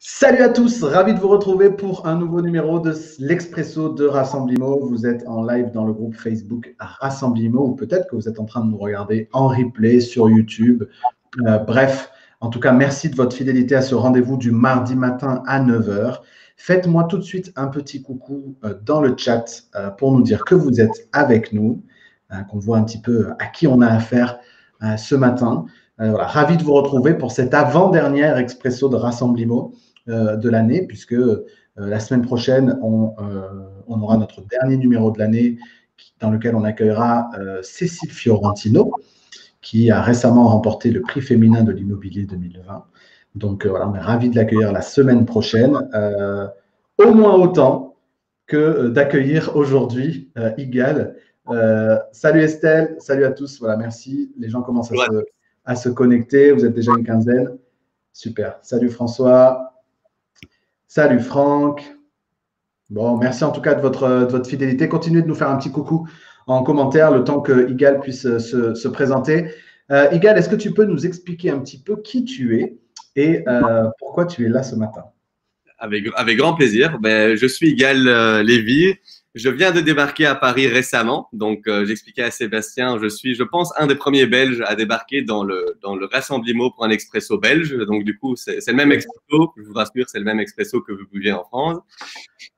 Salut à tous, ravi de vous retrouver pour un nouveau numéro de l'Expresso de Rassemblimo. Vous êtes en live dans le groupe Facebook Rassemblimo ou peut-être que vous êtes en train de nous regarder en replay sur YouTube. Bref, en tout cas, merci de votre fidélité à ce rendez-vous du mardi matin à 9 heures. Faites-moi tout de suite un petit coucou dans le chat pour nous dire que vous êtes avec nous, qu'on voit un petit peu à qui on a affaire ce matin. Voilà, ravi de vous retrouver pour cet avant-dernier Expresso de Rassemblimo de l'année, puisque la semaine prochaine, on aura notre dernier numéro de l'année dans lequel on accueillera Cécile Fiorentino, qui a récemment remporté le prix féminin de l'immobilier 2020. Donc voilà, on est ravis de l'accueillir la semaine prochaine, au moins autant que d'accueillir aujourd'hui Igal. Salut Estelle, salut à tous, voilà, merci. Les gens commencent à se connecter, vous êtes déjà une quinzaine. Super, salut François. Salut Franck. Bon, merci en tout cas de votre fidélité. Continuez de nous faire un petit coucou en commentaire le temps que Igal puisse se présenter. Igal, est-ce que tu peux nous expliquer un petit peu qui tu es et pourquoi tu es là ce matin? Avec grand plaisir. Je suis Igal Lévy. Je viens de débarquer à Paris récemment. Donc, j'expliquais à Sébastien, je suis, je pense, un des premiers Belges à débarquer dans le Rassemblimo pour un expresso belge. Donc, du coup, c'est le même expresso. Je vous rassure, c'est le même expresso que vous buvez en France.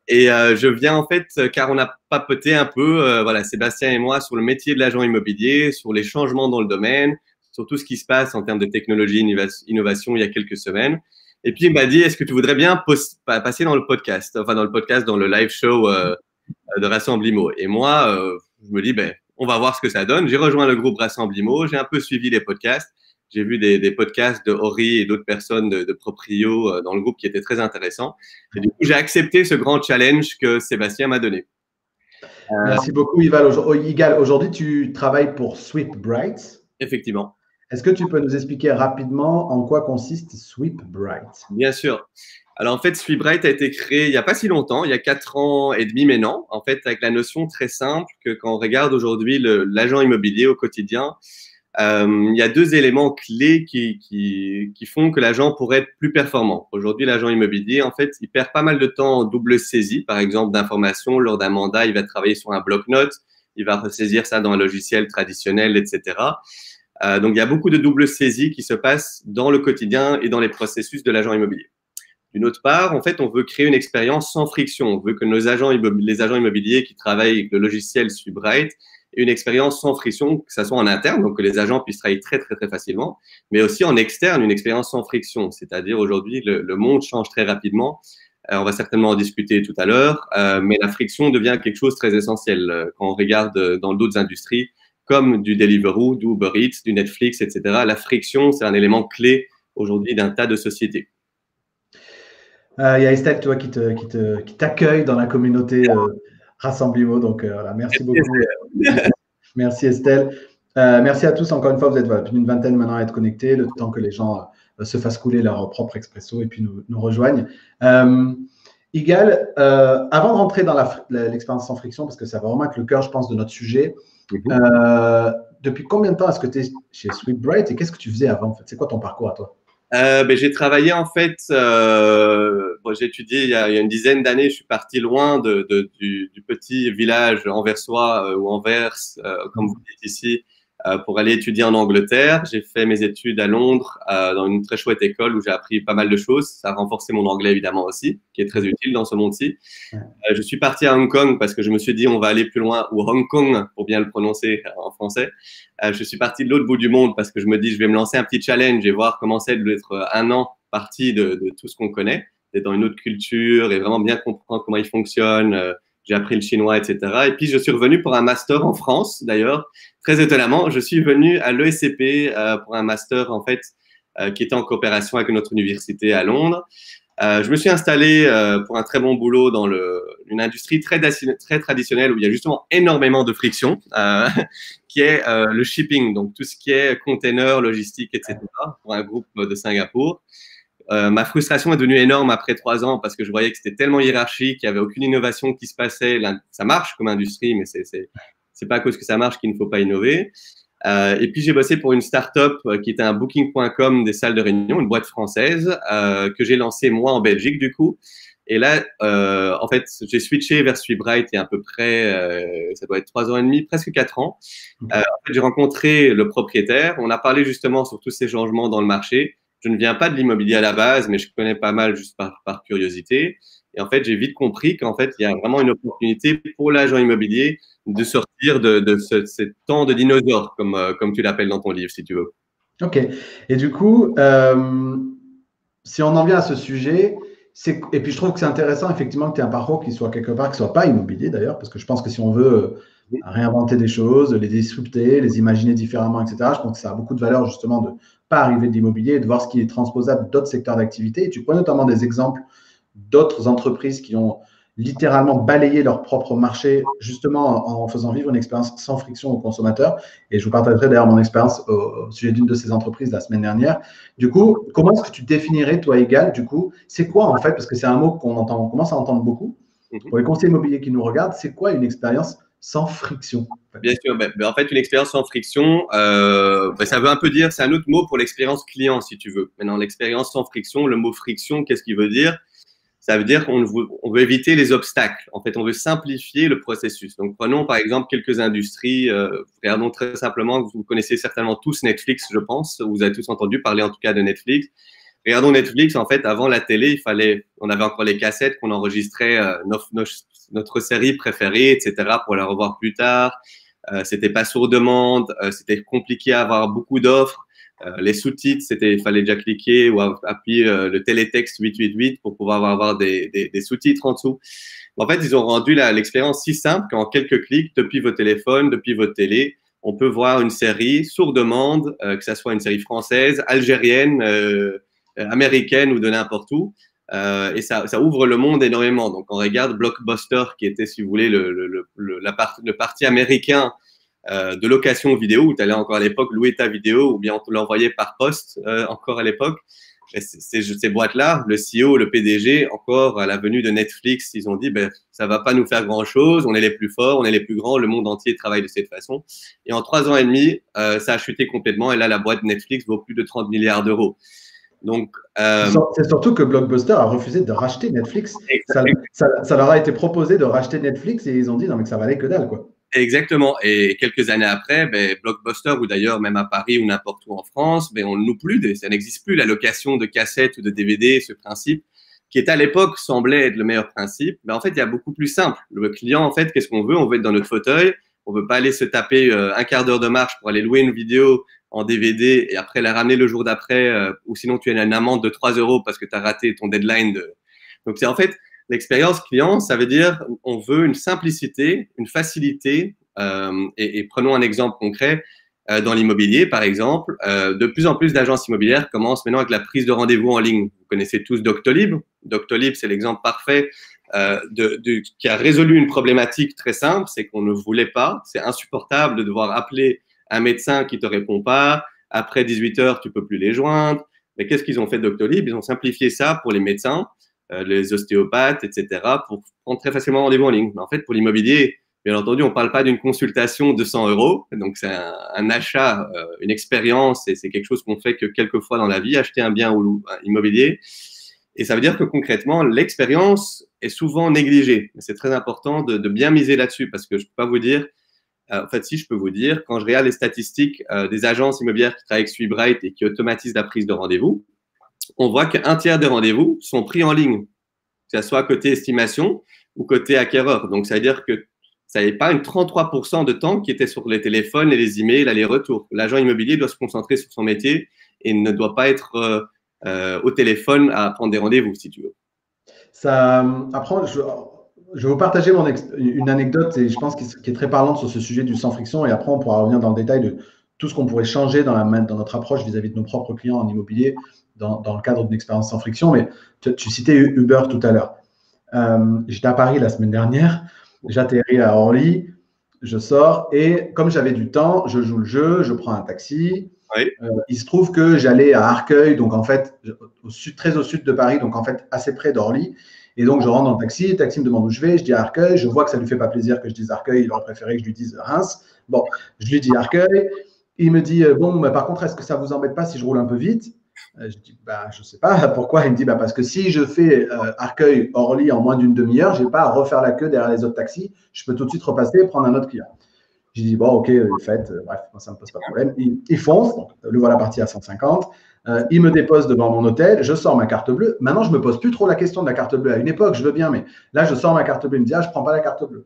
Et je viens en fait, car on a papoté un peu, voilà, Sébastien et moi, sur le métier de l'agent immobilier, sur les changements dans le domaine, sur tout ce qui se passe en termes de technologie, innovation il y a quelques semaines. Et puis, il m'a dit, est-ce que tu voudrais bien passer dans le podcast, enfin dans le podcast, dans le live show de Rassemblimo. Et moi, je me dis, on va voir ce que ça donne. J'ai rejoint le groupe Rassemblimo, j'ai un peu suivi les podcasts. J'ai vu des podcasts de Ori et d'autres personnes de Proprio dans le groupe qui étaient très intéressants. Et du coup, j'ai accepté ce grand challenge que Sébastien m'a donné. Merci beaucoup, Igal. Aujourd'hui, tu travailles pour Sweepbright. Effectivement. Est-ce que tu peux nous expliquer rapidement en quoi consiste Sweepbright? Bien sûr. Alors, en fait, Sweepbright a été créé il n'y a pas si longtemps, il y a 4 ans et demi maintenant, en fait, avec la notion très simple que quand on regarde aujourd'hui l'agent immobilier au quotidien, il y a 2 éléments clés qui font que l'agent pourrait être plus performant. Aujourd'hui, l'agent immobilier, en fait, il perd pas mal de temps en double saisie, par exemple, d'informations. Lors d'un mandat, il va travailler sur un bloc-notes, il va ressaisir ça dans un logiciel traditionnel, etc. Donc, il y a beaucoup de double saisie qui se passent dans le quotidien et dans les processus de l'agent immobilier. D'une autre part, en fait, on veut créer une expérience sans friction. On veut que les agents immobiliers qui travaillent avec le logiciel Sweepbright aient une expérience sans friction, que ce soit en interne, donc que les agents puissent travailler très, très, très facilement, mais aussi en externe, une expérience sans friction. C'est-à-dire, aujourd'hui, le monde change très rapidement. On va certainement en discuter tout à l'heure, mais la friction devient quelque chose de très essentiel. Quand on regarde dans d'autres industries, comme du Deliveroo, du Uber Eats, du Netflix, etc., la friction, c'est un élément clé aujourd'hui d'un tas de sociétés. Il y a Estelle, toi, qui t'accueille dans la communauté Rassemblimo. Donc, voilà, merci beaucoup. Merci Estelle. Merci à tous. Encore une fois, vous êtes plus d'une vingtaine maintenant à être connectés, le temps que les gens se fassent couler leur propre expresso et puis nous rejoignent. Igal, avant de rentrer dans l'expérience sans friction, parce que ça va vraiment être le cœur, je pense, de notre sujet, depuis combien de temps est-ce que tu es chez Sweepbright et qu'est-ce que tu faisais avant en fait? C'est quoi ton parcours à toi? J'ai travaillé en fait, j'ai étudié il y a une dizaine d'années, je suis parti loin du petit village anversois ou Anvers, comme vous dites ici, pour aller étudier en Angleterre. J'ai fait mes études à Londres dans une très chouette école où j'ai appris pas mal de choses. Ça a renforcé mon anglais évidemment aussi, qui est très utile dans ce monde-ci. Je suis parti à Hong Kong parce que je me suis dit on va aller plus loin, ou Hong Kong pour bien le prononcer en français. Je suis parti de l'autre bout du monde parce que je me dis je vais me lancer un petit challenge et voir comment c'est d'être un an parti de tout ce qu'on connaît, d'être dans une autre culture et vraiment bien comprendre comment il fonctionne. J'ai appris le chinois, etc. Et puis je suis revenu pour un master en France d'ailleurs. Très étonnamment, je suis venu à l'ESCP pour un master en fait qui était en coopération avec notre université à Londres. Je me suis installé pour un très bon boulot dans une industrie très traditionnelle où il y a justement énormément de friction, qui est le shipping, donc tout ce qui est container, logistique, etc. pour un groupe de Singapour. Ma frustration est devenue énorme après 3 ans parce que je voyais que c'était tellement hiérarchique, il n'y avait aucune innovation qui se passait. Ça marche comme industrie, mais c'est pas à cause que ça marche qu'il ne faut pas innover. Et puis, j'ai bossé pour une start-up qui était un booking.com des salles de réunion, une boîte française que j'ai lancée moi en Belgique du coup. Et là, en fait, j'ai switché vers Sweetbright il y a à peu près, ça doit être 3 ans et demi, presque 4 ans. En fait, j'ai rencontré le propriétaire. On a parlé justement sur tous ces changements dans le marché. Je ne viens pas de l'immobilier à la base, mais je connais pas mal juste par curiosité. Et en fait, j'ai vite compris qu'en fait, il y a vraiment une opportunité pour l'agent immobilier de sortir de ce temps de dinosaure, comme tu l'appelles dans ton livre, si tu veux. Ok. Et du coup, si on en vient à ce sujet, et puis je trouve que c'est intéressant effectivement que tu aies un parcours qui soit quelque part, qui ne soit pas immobilier d'ailleurs, parce que je pense que si on veut réinventer des choses, les disrupter, les imaginer différemment, etc., je pense que ça a beaucoup de valeur justement de ne pas arriver de l'immobilier et de voir ce qui est transposable d'autres secteurs d'activité. Et tu prends notamment des exemples d'autres entreprises qui ont littéralement balayé leur propre marché justement en faisant vivre une expérience sans friction aux consommateurs. Et je vous partagerai d'ailleurs mon expérience au sujet d'une de ces entreprises la semaine dernière. Du coup, comment est-ce que tu définirais, toi, Égal, du coup, c'est quoi en fait, parce que c'est un mot qu'on entend, on commence à entendre beaucoup, pour les conseillers immobiliers qui nous regardent, c'est quoi une expérience sans friction? Bien sûr, en fait, une expérience sans friction, ça veut un peu dire, c'est un autre mot pour l'expérience client, si tu veux. Maintenant, l'expérience sans friction, le mot friction, qu'est-ce qu'il veut dire? Ça veut dire qu'on veut éviter les obstacles. En fait, on veut simplifier le processus. Donc, prenons par exemple quelques industries. Regardons très simplement, vous connaissez certainement tous Netflix, je pense. Vous avez tous entendu parler en tout cas de Netflix. Regardons Netflix. En fait, avant la télé, on avait encore les cassettes qu'on enregistrait notre série préférée, etc., pour la revoir plus tard. C'était pas sur demande. C'était compliqué à avoir beaucoup d'offres. Les sous-titres, il fallait déjà cliquer ou appuyer le télétexte 888 pour pouvoir avoir des sous-titres en dessous. En fait, ils ont rendu l'expérience si simple qu'en quelques clics, depuis vos téléphones, depuis votre télé, on peut voir une série sur demande, que ça soit une série française, algérienne, américaine ou de n'importe où. Et ça ouvre le monde énormément. Donc, on regarde Blockbuster, qui était, si vous voulez, le parti américain de location vidéo, où tu allais encore à l'époque louer ta vidéo, ou bien on te l'envoyait par poste encore à l'époque. Ces boîtes-là, le CEO, le PDG, encore à la venue de Netflix, ils ont dit, ça va pas nous faire grand-chose, on est les plus forts, on est les plus grands, le monde entier travaille de cette façon. Et en 3 ans et demi, ça a chuté complètement, et là, la boîte Netflix vaut plus de 30 milliards d'euros. Donc, c'est surtout que Blockbuster a refusé de racheter Netflix. Ça leur a été proposé de racheter Netflix et ils ont dit non mais que ça valait que dalle quoi. Exactement. Et quelques années après, Blockbuster, ou d'ailleurs même à Paris ou n'importe où en France, on ne loue plus, ça n'existe plus la location de cassettes ou de DVD, ce principe qui est à l'époque semblait être le meilleur principe. Mais en fait, il y a beaucoup plus simple. Le client, en fait, qu'est-ce qu'on veut? On veut être dans notre fauteuil. On veut pas aller se taper un quart d'heure de marche pour aller louer une vidéo en DVD et après la ramener le jour d'après, ou sinon tu as une amende de 3 euros parce que tu as raté ton deadline. Donc, c'est en fait l'expérience client, ça veut dire on veut une simplicité, une facilité. Et prenons un exemple concret. Dans l'immobilier, par exemple, de plus en plus d'agences immobilières commencent maintenant avec la prise de rendez-vous en ligne. Vous connaissez tous Doctolib. Doctolib, c'est l'exemple parfait qui a résolu une problématique très simple, c'est qu'on ne voulait pas, c'est insupportable de devoir appeler un médecin qui ne te répond pas. Après 18 heures, tu ne peux plus les joindre. Mais qu'est-ce qu'ils ont fait Doctolib? Ils ont simplifié ça pour les médecins, les ostéopathes, etc., pour prendre très facilement rendez-vous en ligne. Mais en fait, pour l'immobilier, bien entendu, on ne parle pas d'une consultation de 100 euros. Donc, c'est un achat, une expérience, et c'est quelque chose qu'on fait que quelques fois dans la vie, acheter un bien immobilier. Et ça veut dire que concrètement, l'expérience est souvent négligée. C'est très important de bien miser là-dessus parce que je ne peux pas vous dire, en fait, si je peux vous dire, quand je regarde les statistiques des agences immobilières qui travaillent avec Sweetbright et qui automatisent la prise de rendez-vous, on voit qu'un tiers des rendez-vous sont pris en ligne, que ce soit côté estimation ou côté acquéreur. Donc, ça veut dire que ça n'est pas une 33% de temps qui était sur les téléphones et les emails, aller-retour. L'agent immobilier doit se concentrer sur son métier et ne doit pas être au téléphone à prendre des rendez-vous, si tu veux. Après, je vais vous partager une anecdote et je pense qui est très parlante sur ce sujet du sans friction et après on pourra revenir dans le détail de tout ce qu'on pourrait changer dans notre approche vis-à-vis de nos propres clients en immobilier dans le cadre d'une expérience sans friction. Mais tu citais Uber tout à l'heure. J'étais à Paris la semaine dernière, j'atterris à Orly, je sors et comme j'avais du temps, je joue le jeu, je prends un taxi. Oui. Il se trouve que j'allais à Arcueil, donc en fait, très au sud de Paris, donc en fait assez près d'Orly. Et donc, je rentre dans le taxi me demande où je vais, je dis Arcueil, je vois que ça ne lui fait pas plaisir que je dise Arcueil, il aurait préféré que je lui dise Reims. Bon, je lui dis Arcueil, Il me dit, bon, bah, par contre, est-ce que ça vous embête pas si je roule un peu vite? Je dis, bah, je sais pas pourquoi. Il me dit, bah, parce que si je fais Arcueil-Orly en moins d'une demi-heure, je n'ai pas à refaire la queue derrière les autres taxis. Je peux tout de suite repasser et prendre un autre client. J'ai dit, bon, ok, faites. Bref, ça ne me pose pas de problème. Il fonce, donc, le voilà parti à 150. Il me dépose devant mon hôtel, je sors ma carte bleue. Maintenant, je ne me pose plus trop la question de la carte bleue. À une époque, je veux bien, mais là, je sors ma carte bleue. Il me dit, ah, je ne prends pas la carte bleue.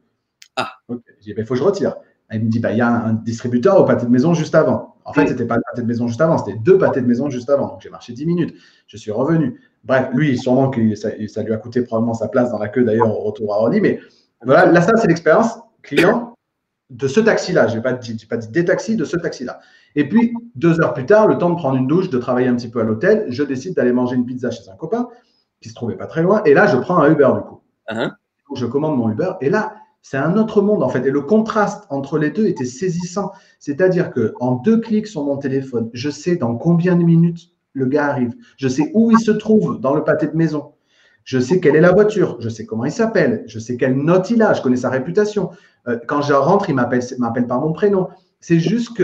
Ah, ok. Je dis, il faut que je retire. Il me dit, bah, il y a un distributeur au pâté de maison juste avant. En fait, ce n'était pas le pâté de maison juste avant, c'était 2 pâtés de maison juste avant. Donc, j'ai marché 10 minutes. Je suis revenu. Bref, lui, sûrement que ça lui a coûté probablement sa place dans la queue d'ailleurs au retour à Orly. Mais voilà, là, ça, c'est l'expérience client de ce taxi-là. Je n'ai pas dit des taxis, de ce taxi-là. Et puis, 2 heures plus tard, le temps de prendre une douche, de travailler un petit peu à l'hôtel, je décide d'aller manger une pizza chez un copain qui ne se trouvait pas très loin. Et là, je prends un Uber du coup. Donc, je commande mon Uber. Et là, c'est un autre monde en fait. Et le contraste entre les deux était saisissant. C'est-à-dire qu'en 2 clics sur mon téléphone, je sais dans combien de minutes le gars arrive. Je sais où il se trouve dans le pâté de maison. Je sais quelle est la voiture. Je sais comment il s'appelle. Je sais quelle note il a. Je connais sa réputation. Quand je rentre, il m'appelle par mon prénom. C'est juste que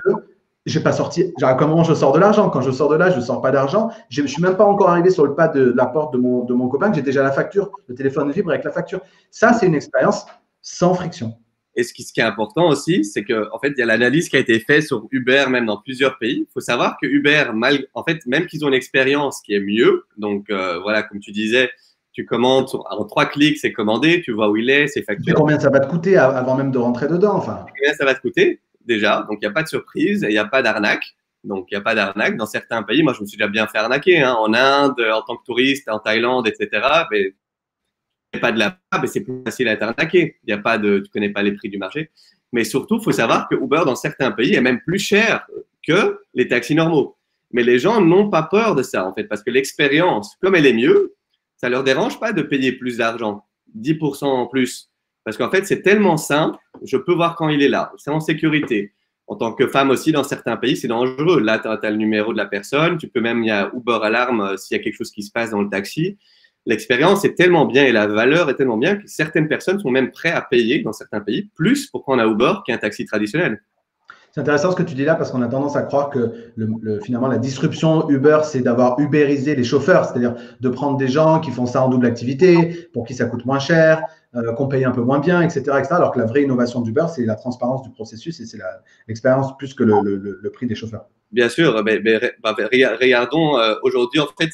je n'ai pas sorti. Comment je sors de l'argent? Quand je sors de là, je ne sors pas d'argent. Je ne suis même pas encore arrivé sur le pas de la porte de mon copain, que j'ai déjà la facture. Le téléphone vibre avec la facture. Ça, c'est une expérience sans friction. Et ce qui est important aussi, c'est qu'en fait, il y a l'analyse qui a été faite sur Uber, même dans plusieurs pays. Il faut savoir que Uber, en fait, même qu'ils ont une expérience qui est mieux, donc voilà, comme tu disais, tu commandes en 3 clics, c'est commandé, tu vois où il est, c'est facturé. Combien ça va te coûter avant même de rentrer dedans, enfin? Combien ça va te coûter déjà? Donc, il n'y a pas de surprise, il n'y a pas d'arnaque. Donc, il n'y a pas d'arnaque. Dans certains pays, moi, je me suis déjà bien fait arnaquer, hein, en Inde, en tant que touriste, en Thaïlande, etc. Mais pas de la part, mais c'est plus facile à être arnaqué. Il y a pas de, tu connais pas les prix du marché. Mais surtout, il faut savoir que Uber, dans certains pays, est même plus cher que les taxis normaux. Mais les gens n'ont pas peur de ça, en fait, parce que l'expérience, comme elle est mieux, ça leur dérange pas de payer plus d'argent, 10% en plus. Parce qu'en fait, c'est tellement simple, je peux voir quand il est là, c'est en sécurité. En tant que femme aussi, dans certains pays, c'est dangereux. Là, tu as le numéro de la personne, tu peux même, il y a Uber Alarme s'il y a quelque chose qui se passe dans le taxi. L'expérience est tellement bien et la valeur est tellement bien que certaines personnes sont même prêtes à payer, dans certains pays, plus pour prendre un Uber qu'un taxi traditionnel. C'est intéressant ce que tu dis là parce qu'on a tendance à croire que finalement la disruption Uber, c'est d'avoir ubérisé les chauffeurs, c'est-à-dire de prendre des gens qui font ça en double activité, pour qui ça coûte moins cher, qu'on paye un peu moins bien, etc., etc. Alors que la vraie innovation d'Uber, c'est la transparence du processus et c'est l'expérience plus que le prix des chauffeurs. Bien sûr, regardons aujourd'hui, en fait,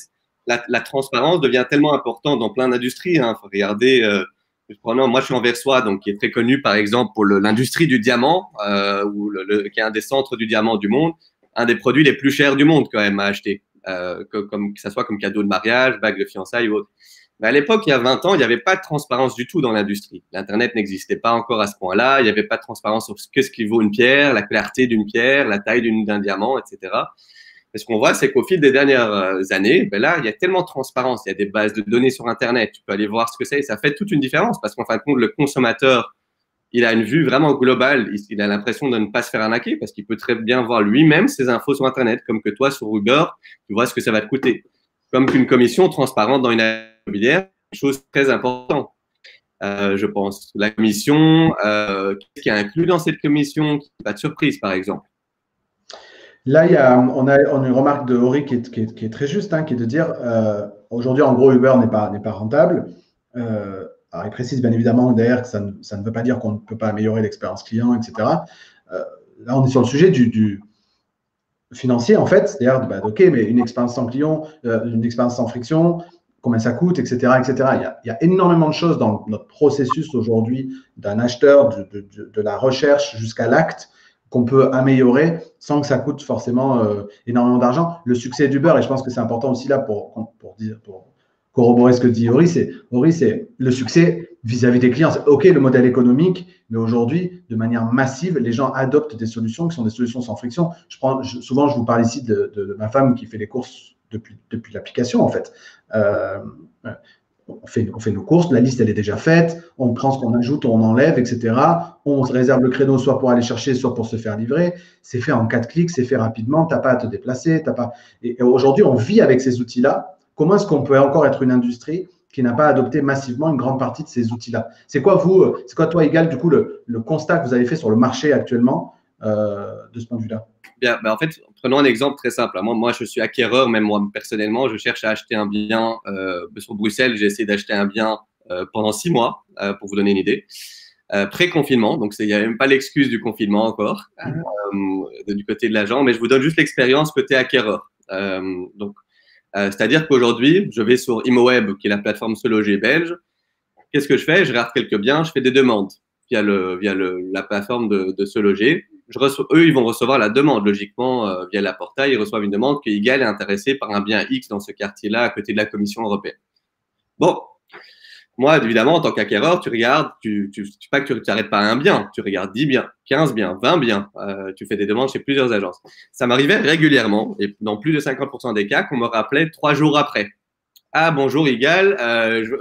la transparence devient tellement importante dans plein d'industries. Hein. Faut regarder, moi je suis anversois, donc qui est très connu par exemple pour l'industrie du diamant, qui est un des centres du diamant du monde, un des produits les plus chers du monde quand même à acheter, que ça soit comme cadeau de mariage, bague de fiançailles ou autre. Mais à l'époque, il y a 20 ans, il n'y avait pas de transparence du tout dans l'industrie. L'Internet n'existait pas encore à ce point-là. Il n'y avait pas de transparence sur ce qui vaut une pierre, la clarté d'une pierre, la taille d'un diamant, etc. Et ce qu'on voit, c'est qu'au fil des dernières années, là, il y a tellement de transparence. Il y a des bases de données sur Internet. Tu peux aller voir ce que c'est et ça fait toute une différence parce qu'en fin de compte, le consommateur, il a une vue vraiment globale. Il a l'impression de ne pas se faire arnaquer parce qu'il peut très bien voir lui-même ses infos sur Internet, comme que toi, sur Uber, tu vois ce que ça va te coûter. Comme qu'une commission transparente dans une immobilière, une chose très importante, je pense. La commission, qu'est-ce qui est inclus dans cette commission? Pas de surprise, par exemple. Là, on a une remarque de Ori qui est très juste, hein, qui est de dire aujourd'hui, en gros, Uber n'est pas rentable. Alors, il précise bien évidemment derrière que ça ne veut pas dire qu'on ne peut pas améliorer l'expérience client, etc. Là, on est sur le sujet du financier, en fait. C'est-à-dire, OK, mais une expérience sans client, une expérience sans friction, combien ça coûte, etc., etc. Il y a énormément de choses dans notre processus aujourd'hui d'un acheteur, de la recherche jusqu'à l'acte, qu'on peut améliorer sans que ça coûte forcément énormément d'argent. Le succès d'Uber, et je pense que c'est important aussi là pour corroborer ce que dit Ori, c'est le succès vis-à-vis des clients. C'est OK le modèle économique, mais aujourd'hui, de manière massive, les gens adoptent des solutions qui sont des solutions sans friction. Souvent, je vous parle ici de ma femme qui fait les courses depuis l'application, en fait. On fait nos courses, la liste elle est déjà faite, on prend ce qu'on ajoute, on enlève, etc. On réserve le créneau soit pour aller chercher, soit pour se faire livrer. C'est fait en 4 clics, c'est fait rapidement, tu n'as pas à te déplacer. Et aujourd'hui, on vit avec ces outils-là. Comment est-ce qu'on peut encore être une industrie qui n'a pas adopté massivement une grande partie de ces outils-là? C'est quoi, toi, Igal, du coup, le constat que vous avez fait sur le marché actuellement de ce point de vue-là? Bien, ben en fait, prenons un exemple très simple. Moi, je suis acquéreur, même moi personnellement, je cherche à acheter un bien sur Bruxelles. J'ai essayé d'acheter un bien pendant 6 mois, pour vous donner une idée. Pré-confinement, donc il n'y a même pas l'excuse du confinement encore du côté de l'agent, mais je vous donne juste l'expérience côté acquéreur. C'est-à-dire qu'aujourd'hui, je vais sur ImoWeb, qui est la plateforme Se Loger belge. Qu'est-ce que je fais? Je regarde quelques biens, je fais des demandes via la plateforme de Se Loger. Eux, ils vont recevoir la demande, logiquement, via la portail. Ils reçoivent une demande que Igal est intéressé par un bien X dans ce quartier-là, à côté de la Commission européenne. Bon, moi, évidemment, en tant qu'acquéreur, tu regardes, pas que tu t'arrêtes pas à un bien, tu regardes 10 biens, 15 biens, 20 biens, tu fais des demandes chez plusieurs agences. Ça m'arrivait régulièrement, et dans plus de 50% des cas, qu'on me rappelait 3 jours après. Ah, bonjour, Igal,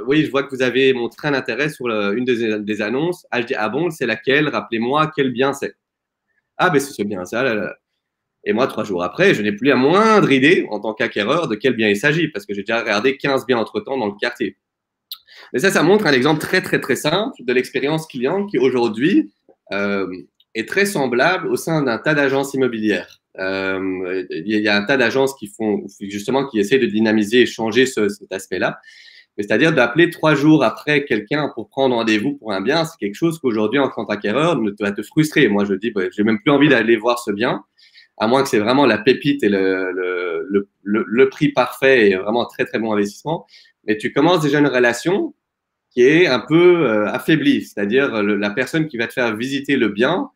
oui, je vois que vous avez montré un intérêt sur une des annonces. Ah, je dis, ah bon, c'est laquelle? Rappelez-moi quel bien c'est. Ah, ben c'est ce bien, ça, là, là. Et moi, 3 jours après, je n'ai plus la moindre idée, en tant qu'acquéreur, de quel bien il s'agit, parce que j'ai déjà regardé 15 biens entre-temps dans le quartier. Mais ça montre un exemple très, très, très simple de l'expérience client qui, aujourd'hui, est très semblable au sein d'un tas d'agences immobilières. Il y a un tas d'agences qui essaient de dynamiser et changer cet aspect-là. C'est-à-dire d'appeler 3 jours après quelqu'un pour prendre rendez-vous pour un bien, c'est quelque chose qu'aujourd'hui, en tant qu'acquéreur, va te frustrer. Moi, je dis, bah, j'ai même plus envie d'aller voir ce bien, à moins que c'est vraiment la pépite et le prix parfait et vraiment un très, très bon investissement. Mais tu commences déjà une relation qui est un peu affaiblie. C'est-à-dire la personne qui va te faire visiter le bien,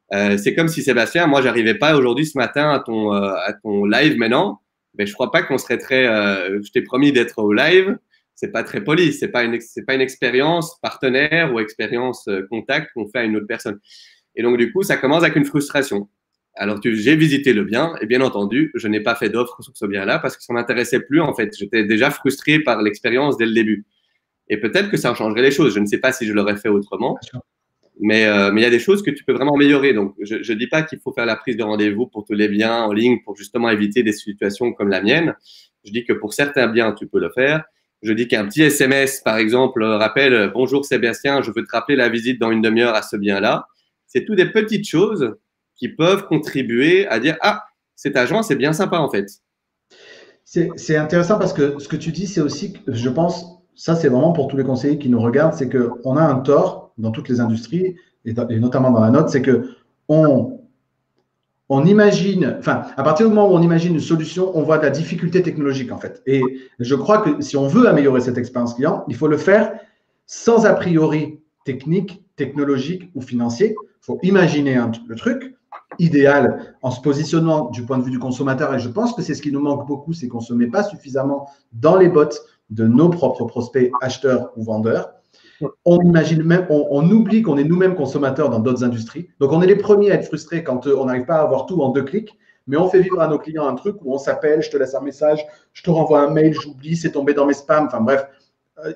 c'est comme si Sébastien, moi, j'arrivais pas aujourd'hui ce matin à ton live maintenant, mais je crois pas qu'on serait je t'ai promis d'être au live. C'est pas très poli, c'est pas une expérience partenaire ou expérience contact qu'on fait à une autre personne. Et donc, du coup, ça commence avec une frustration. Alors, j'ai visité le bien et bien entendu, je n'ai pas fait d'offre sur ce bien-là parce que ça m'intéressait plus, en fait. J'étais déjà frustré par l'expérience dès le début. Et peut-être que ça changerait les choses. Je ne sais pas si je l'aurais fait autrement, mais il y a des choses que tu peux vraiment améliorer. Donc, je ne dis pas qu'il faut faire la prise de rendez-vous pour tous les biens en ligne pour justement éviter des situations comme la mienne. Je dis que pour certains biens, tu peux le faire. Je dis qu'un petit SMS, par exemple, rappelle « Bonjour Sébastien, je veux te rappeler la visite dans une demi-heure à ce bien-là ». C'est toutes des petites choses qui peuvent contribuer à dire « Ah, cet agent, c'est bien sympa en fait ». C'est intéressant parce que ce que tu dis, c'est aussi, je pense, ça c'est vraiment pour tous les conseillers qui nous regardent, c'est qu'on a un tort dans toutes les industries, et notamment dans la nôtre, c'est que on imagine, enfin, à partir du moment où on imagine une solution, on voit de la difficulté technologique en fait. Et je crois que si on veut améliorer cette expérience client, il faut le faire sans a priori technique, technologique ou financier. Il faut imaginer le truc idéal en se positionnant du point de vue du consommateur. Et je pense que c'est ce qui nous manque beaucoup, c'est qu'on ne se met pas suffisamment dans les bottes de nos propres prospects, acheteurs ou vendeurs. On imagine même, on oublie qu'on est nous-mêmes consommateurs dans d'autres industries. Donc, on est les premiers à être frustrés quand on n'arrive pas à avoir tout en 2 clics. Mais on fait vivre à nos clients un truc où on s'appelle, je te laisse un message, je te renvoie un mail, j'oublie, c'est tombé dans mes spams. Enfin bref.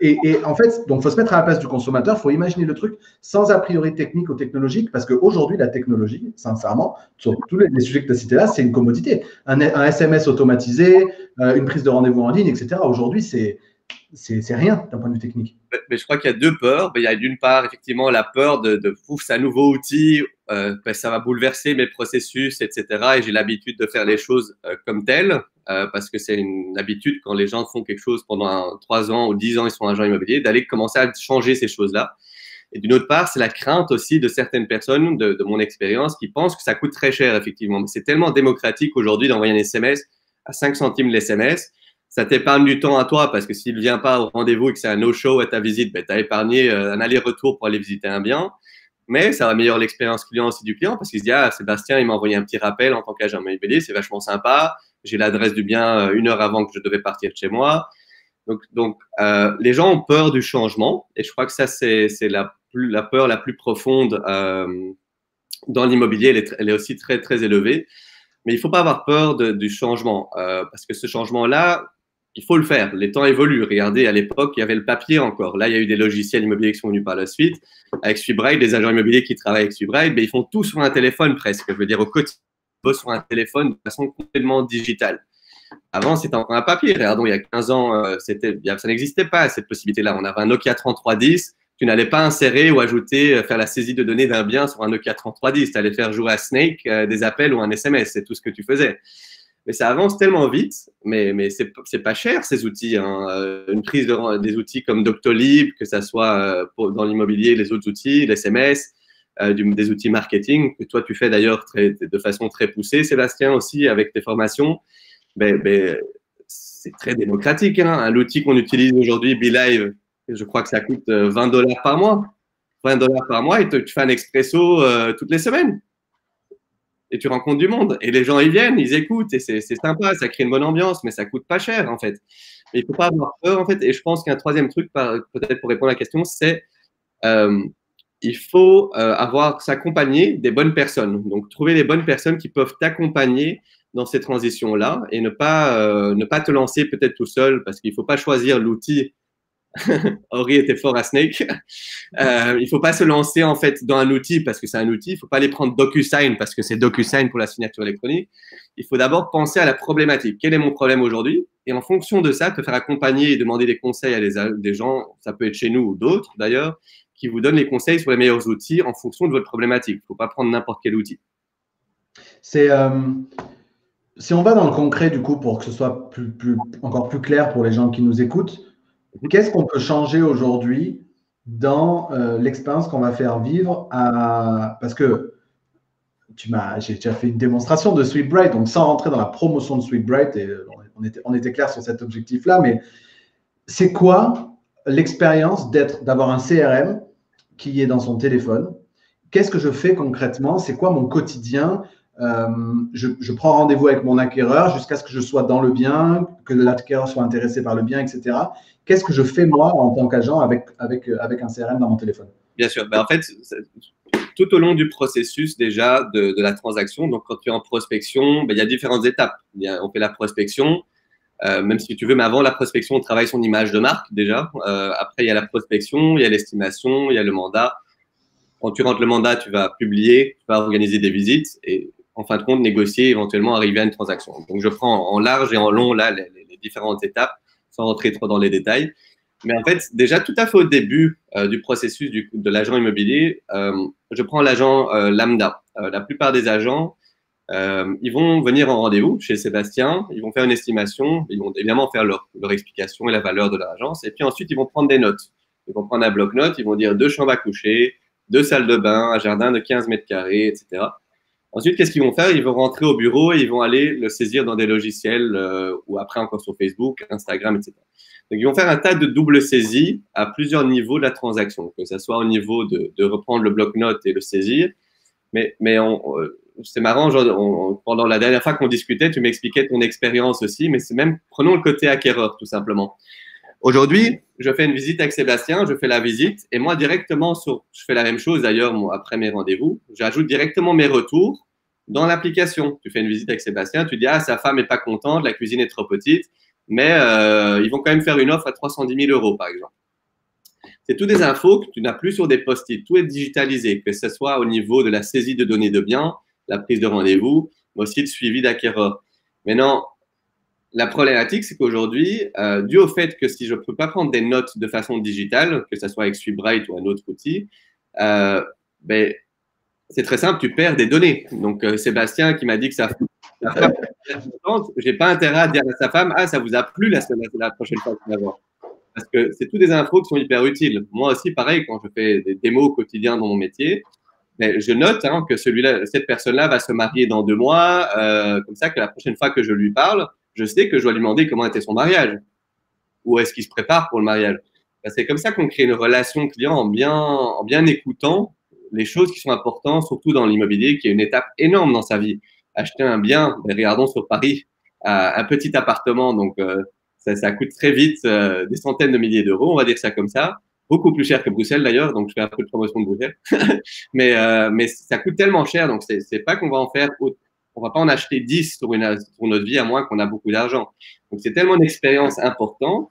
Et en fait, donc, il faut se mettre à la place du consommateur. Il faut imaginer le truc sans a priori technique ou technologique, parce qu'aujourd'hui, la technologie, sincèrement, sur tous les sujets que tu as cités là, c'est une commodité. Un SMS automatisé, une prise de rendez-vous en ligne, etc. Aujourd'hui, c'est rien d'un point de vue technique. Mais je crois qu'il y a 2 peurs. Il y a d'une part, effectivement, la peur de ouf, c'est un nouveau outil, ça va bouleverser mes processus, etc. Et j'ai l'habitude de faire les choses comme telles, parce que c'est une habitude quand les gens font quelque chose pendant 3 ans ou 10 ans, ils sont agents immobiliers, d'aller commencer à changer ces choses-là. Et d'une autre part, c'est la crainte aussi de certaines personnes, de mon expérience, qui pensent que ça coûte très cher, effectivement. Mais c'est tellement démocratique aujourd'hui d'envoyer un SMS à 5 centimes l'SMS. Ça t'épargne du temps à toi parce que s'il ne vient pas au rendez-vous et que c'est un no-show à ta visite, ben, tu as épargné un aller-retour pour aller visiter un bien. Mais ça améliore l'expérience client aussi du client parce qu'il se dit « Ah, Sébastien, il m'a envoyé un petit rappel en tant qu'agent immobilier, c'est vachement sympa. J'ai l'adresse du bien 1 heure avant que je devais partir de chez moi. » Donc les gens ont peur du changement et je crois que ça, c'est la peur la plus profonde dans l'immobilier. Elle est aussi très, très élevée. Mais il ne faut pas avoir peur du changement parce que ce changement-là, il faut le faire. Les temps évoluent. Regardez, à l'époque, il y avait le papier encore. Là, il y a eu des logiciels immobiliers qui sont venus par la suite. Avec Subride, les agents immobiliers qui travaillent avec Subride, ils font tout sur un téléphone presque. Je veux dire, au quotidien, ils bossent sur un téléphone de façon complètement digitale. Avant, c'était encore un papier. Regardons, il y a 15 ans, ça n'existait pas, cette possibilité-là. On avait un Nokia 3310. tu n'allais pas insérer ou ajouter, faire la saisie de données d'un bien sur un Nokia 3310. Tu allais faire jouer à Snake des appels ou un SMS. C'est tout ce que tu faisais. Mais ça avance tellement vite, mais c'est pas cher ces outils. Hein. Une prise des outils comme Doctolib, que ça soit dans l'immobilier, les autres outils, l'SMS, des outils marketing, que toi tu fais d'ailleurs de façon très poussée, Sébastien aussi, avec tes formations. C'est très démocratique. Hein. L'outil qu'on utilise aujourd'hui, BeLive, je crois que ça coûte $20 par mois. $20 par mois et tu fais un expresso toutes les semaines. Et tu rencontres du monde. Et les gens, ils viennent, ils écoutent. Et c'est sympa, ça crée une bonne ambiance, mais ça coûte pas cher, en fait. Mais il ne faut pas avoir peur, en fait. Et je pense qu'un troisième truc, peut-être pour répondre à la question, c'est il faut s'accompagner des bonnes personnes. Donc, trouver les bonnes personnes qui peuvent t'accompagner dans ces transitions-là et ne pas te lancer peut-être tout seul parce qu'il ne faut pas choisir l'outil. Henri était fort à Snake. Il ne faut pas se lancer en fait dans un outil parce que c'est un outil. Il ne faut pas aller prendre DocuSign parce que c'est DocuSign pour la signature électronique. Il faut d'abord penser à la problématique. Quel est mon problème aujourd'hui? Et en fonction de ça, te faire accompagner et demander des conseils à des gens, ça peut être chez nous ou d'autres d'ailleurs, qui vous donnent les conseils sur les meilleurs outils en fonction de votre problématique. Il ne faut pas prendre n'importe quel outil. Si on va dans le concret du coup pour que ce soit encore plus clair pour les gens qui nous écoutent, qu'est-ce qu'on peut changer aujourd'hui dans l'expérience qu'on va faire vivre parce que j'ai déjà fait une démonstration de SweetBright, donc sans rentrer dans la promotion de SweetBright, et on était clair sur cet objectif-là, mais c'est quoi l'expérience d'avoir un CRM qui est dans son téléphone? Qu'est-ce que je fais concrètement? C'est quoi mon quotidien? Je prends rendez-vous avec mon acquéreur jusqu'à ce que je sois dans le bien, que l'acquéreur soit intéressé par le bien, etc. Qu'est-ce que je fais moi en tant qu'agent avec un CRM dans mon téléphone? Bien sûr. En fait, tout au long du processus déjà de la transaction, donc quand tu es en prospection, il y a différentes étapes. On fait la prospection, même si tu veux, mais avant la prospection, on travaille son image de marque déjà. Après, il y a la prospection, il y a l'estimation, il y a le mandat. Quand tu rentres le mandat, tu vas publier, tu vas organiser des visites et en fin de compte, négocier, éventuellement arriver à une transaction. Donc, je prends en large et en long là les différentes étapes sans rentrer trop dans les détails. Mais en fait, déjà tout à fait au début du processus de l'agent immobilier, je prends l'agent lambda. La plupart des agents, ils vont venir en rendez-vous chez Sébastien, ils vont faire une estimation, ils vont évidemment faire leur explication et la valeur de l'agence, et puis ensuite, ils vont prendre des notes. Ils vont prendre un bloc-notes, ils vont dire 2 chambres à coucher, 2 salles de bain, un jardin de 15 mètres carrés, etc. Ensuite, qu'est-ce qu'ils vont faire? Ils vont rentrer au bureau et ils vont aller le saisir dans des logiciels ou après encore sur Facebook, Instagram, etc. Donc, ils vont faire un tas de double saisies à plusieurs niveaux de la transaction, que ce soit au niveau de reprendre le bloc-notes et le saisir. Mais c'est marrant, pendant la dernière fois qu'on discutait, tu m'expliquais ton expérience aussi, mais c'est même, prenons le côté acquéreur tout simplement. Aujourd'hui, je fais une visite avec Sébastien, je fais la visite et moi directement, je fais la même chose d'ailleurs après mes rendez-vous, j'ajoute directement mes retours dans l'application. Tu fais une visite avec Sébastien, tu dis « Ah, sa femme n'est pas contente, la cuisine est trop petite, mais ils vont quand même faire une offre à 310 000 € par exemple. » C'est toutes des infos que tu n'as plus sur des post-it, tout est digitalisé, que ce soit au niveau de la saisie de données de biens, la prise de rendez-vous, mais aussi le suivi d'acquéreur. Maintenant, la problématique, c'est qu'aujourd'hui, dû au fait que si je ne peux pas prendre des notes de façon digitale, que ce soit avec SweetBright ou un autre outil, c'est très simple, tu perds des données. Donc, Sébastien qui m'a dit que sa femme est contente, je n'ai pas intérêt à dire à sa femme « Ah, ça vous a plu la prochaine fois que tu vas voir ». Parce que c'est toutes des infos qui sont hyper utiles. Moi aussi, pareil, quand je fais des démos au quotidien dans mon métier, je note que cette personne-là va se marier dans 2 mois, comme ça que la prochaine fois que je lui parle, je sais que je dois lui demander comment était son mariage. Ou est-ce qu'il se prépare pour le mariage. C'est comme ça qu'on crée une relation client en bien écoutant les choses qui sont importantes, surtout dans l'immobilier, qui est une étape énorme dans sa vie. Acheter un bien, regardons sur Paris, un petit appartement, donc ça coûte très vite des centaines de milliers d'euros, on va dire ça comme ça. Beaucoup plus cher que Bruxelles d'ailleurs, donc je fais un peu de promotion de Bruxelles. mais ça coûte tellement cher, donc c'est pas qu'on va en faire on va pas en acheter 10 sur notre vie, à moins qu'on a beaucoup d'argent. Donc, c'est tellement une expérience importante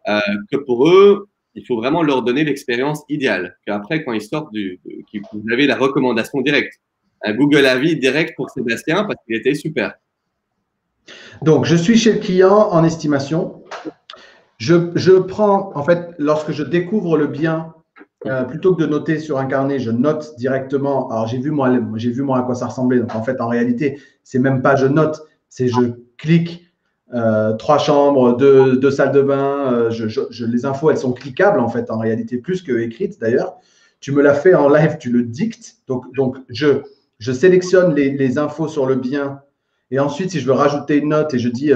que pour eux, il faut vraiment leur donner l'expérience idéale. Qu'après, quand ils sortent vous avez la recommandation directe. Un Google Avis direct pour Sébastien parce qu'il était super. Donc, je suis chez le client en estimation. Je prends, en fait, lorsque je découvre le bien, Plutôt que de noter sur un carnet, je note directement. Alors, j'ai vu moi à quoi ça ressemblait. Donc, en fait, en réalité, c'est même pas je note, c'est je clique 3 chambres, deux salles de bain. Les infos, elles sont cliquables en fait, en réalité, plus que écrites d'ailleurs. Tu me l'as fait en live, tu le dictes. Donc je sélectionne les infos sur le bien. Et ensuite, si je veux rajouter une note et je dis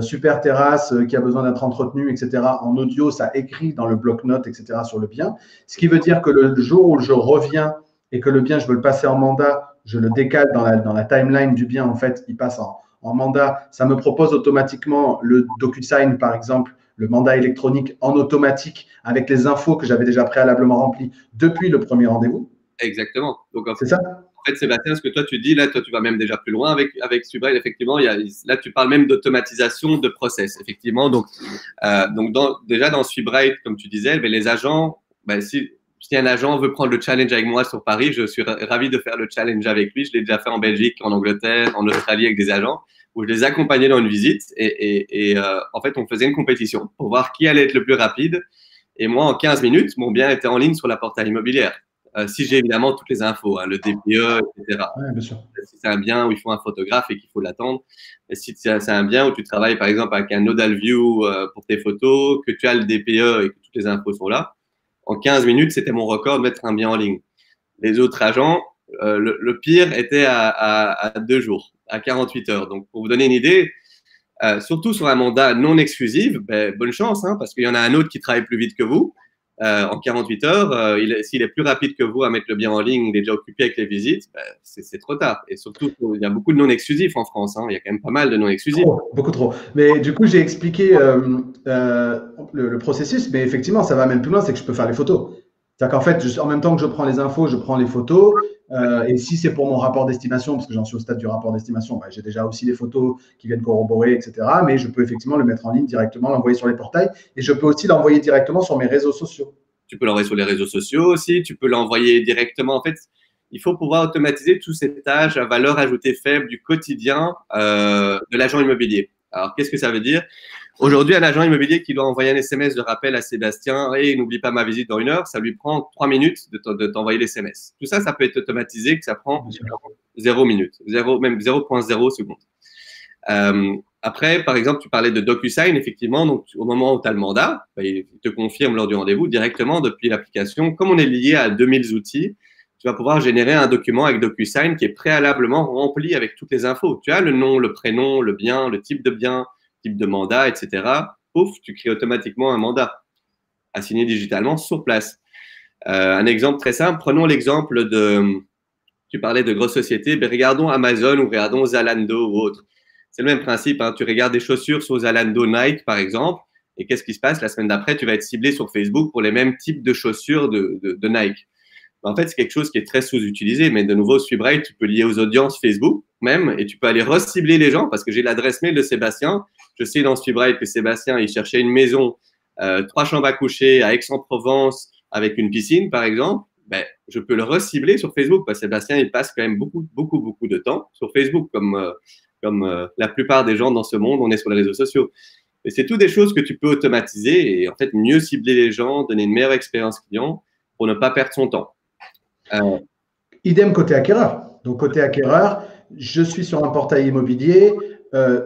super terrasse qui a besoin d'être entretenue, etc., en audio, ça écrit dans le bloc-notes, etc., sur le bien. Ce qui veut dire que le jour où je reviens et que le bien, je veux le passer en mandat, je le décale dans la timeline du bien, en fait, il passe en mandat. Ça me propose automatiquement le DocuSign, par exemple, le mandat électronique en automatique avec les infos que j'avais déjà préalablement remplies depuis le premier rendez-vous. Exactement. Donc, C'est ça? en fait, Sébastien, ce que toi tu dis, là, toi tu vas même déjà plus loin avec Subrail, effectivement. Là, tu parles même d'automatisation de process, effectivement. Donc déjà dans Subrail, comme tu disais, ben, les agents, ben, si un agent veut prendre le challenge avec moi sur Paris, je suis ravi de faire le challenge avec lui. Je l'ai déjà fait en Belgique, en Angleterre, en Australie avec des agents où je les accompagnais dans une visite et en fait, on faisait une compétition pour voir qui allait être le plus rapide. Et moi, en 15 minutes, mon bien était en ligne sur la portail immobilière. Si j'ai évidemment toutes les infos, hein, le DPE, etc. Oui, bien sûr. Si c'est un bien où il faut un photographe et qu'il faut l'attendre, et si c'est un bien où tu travailles par exemple avec un nodal view pour tes photos, que tu as le DPE et que toutes les infos sont là, en 15 minutes, c'était mon record de mettre un bien en ligne. Les autres agents, le pire était à 2 jours, à 48 heures. Donc, pour vous donner une idée, surtout sur un mandat non exclusif, ben, bonne chance, hein, parce qu'il y en a un autre qui travaille plus vite que vous. En 48 heures, s'il est plus rapide que vous à mettre le bien en ligne, il est déjà occupé avec les visites, ben, c'est trop tard. Et surtout, il y a beaucoup de non-exclusifs en France. Hein. Il y a quand même pas mal de non-exclusifs. Beaucoup trop. Mais du coup, j'ai expliqué le processus, mais effectivement, ça va même plus loin, c'est que je peux faire les photos. C'est-à-dire qu'en fait, en même temps que je prends les infos, je prends les photos. Et si c'est pour mon rapport d'estimation, parce que j'en suis au stade du rapport d'estimation, bah, j'ai déjà aussi les photos qui viennent corroborer, etc. Mais je peux effectivement le mettre en ligne directement, l'envoyer sur les portails. Et je peux aussi l'envoyer directement sur mes réseaux sociaux. Tu peux l'envoyer sur les réseaux sociaux aussi. Tu peux l'envoyer directement. En fait, il faut pouvoir automatiser tous ces tâches à valeur ajoutée faible du quotidien de l'agent immobilier. Alors, qu'est-ce que ça veut dire? Aujourd'hui, un agent immobilier qui doit envoyer un SMS de rappel à Sébastien et n'oublie pas ma visite dans 1 heure, ça lui prend 3 minutes de t'envoyer l'SMS. Tout ça, ça peut être automatisé, que ça prend 0 minutes, même 0,0 secondes. Après, par exemple, tu parlais de DocuSign, effectivement, donc au moment où tu as le mandat, bah, il te confirme lors du rendez-vous directement depuis l'application. Comme on est lié à 2000 outils, tu vas pouvoir générer un document avec DocuSign qui est préalablement rempli avec toutes les infos. Tu as le nom, le prénom, le bien, le type de bien, type de mandat, etc. Pouf, tu crées automatiquement un mandat à signer digitalement sur place. Un exemple très simple, prenons l'exemple tu parlais de grosses sociétés, mais regardons Amazon ou regardons Zalando ou autre. C'est le même principe, hein. Tu regardes des chaussures sur Zalando Nike, par exemple, et qu'est-ce qui se passe? La semaine d'après, tu vas être ciblé sur Facebook pour les mêmes types de chaussures de Nike. En fait, c'est quelque chose qui est très sous-utilisé, mais de nouveau, Subrail, tu peux lier aux audiences Facebook même, et tu peux aller recibler les gens, parce que j'ai l'adresse mail de Sébastien. Je sais dans Subrail que Sébastien, il cherchait une maison, 3 chambres à coucher à Aix-en-Provence, avec une piscine, par exemple. Ben, je peux le recibler sur Facebook, parce que Sébastien, il passe quand même beaucoup de temps sur Facebook, comme la plupart des gens dans ce monde, on est sur les réseaux sociaux. Et c'est tout des choses que tu peux automatiser et en fait mieux cibler les gens, donner une meilleure expérience client pour ne pas perdre son temps. Idem côté acquéreur. Donc, côté acquéreur, je suis sur un portail immobilier,